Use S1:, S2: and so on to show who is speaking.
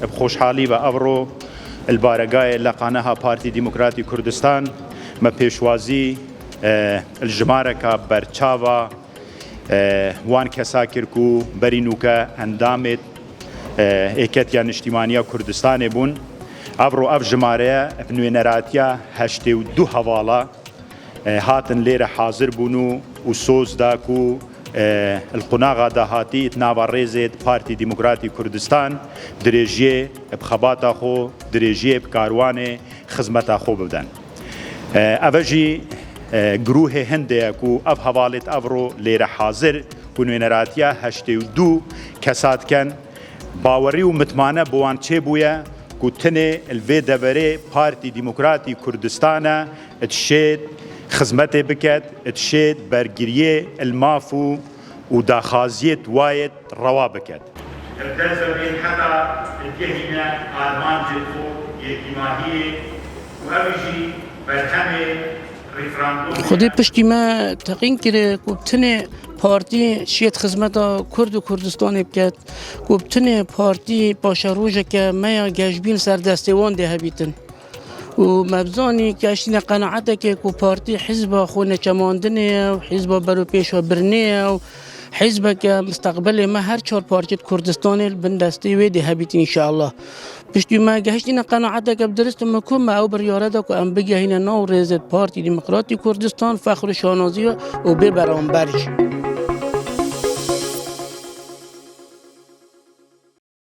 S1: بخوشحالي بأفرو البارقاي لقانها بارتي ديمقراطي كردستان ما بيشوازي الجماركا برچاوا وان كساكركو برينوكا اندامت ايكتيا نشتيمانيا كردستان بون افرو اف جماريا بنوينراتيا هشتو دو هوالا هاتن ليرة حاضر بونو وسوز داكو القناغة دهاتي اتناوا ريزيد بارتي ديمقراطي كردستان دريجيه بخباتا خو دريجيه بكارواني خزمتا خو بدن اوجي گروه هنده کو اف حوالت افرو لیر حاضر کنوینراتیا هشته و دو کسات کن باوری و متمانه بوان چه بویا کو تنه الوی دوره پارتی ديمقراطي كردستان اتشید خدمت بکد اتشید برگریه المافو و داخازیت واید روا بکد الدزبين حتى الجهنة آلمان جدفو يكيماهي وأبجي برهمه
S2: خودی پشتی ما تقین کرده که بتنه پارتی شیت خدمت کرد و کردستان بکد که بتنه پارتی باشه روژه که ما گشبین سر دستوان ده بیتن و مبزانی که اشتین قناعته که پارتی حزب خو نچماندنه و حزب برو پیش و برنه و حزب که مستقبل ما هر چهار پارتی کردستان بندسته و ده بیتن انشاءالله پشتی ما گهشتین قناعته که بدرست مکم ما او بریارده که ام بگه هین نو ریزت پارتی ديمقراطي كردستان فخر شانازی و ببران برش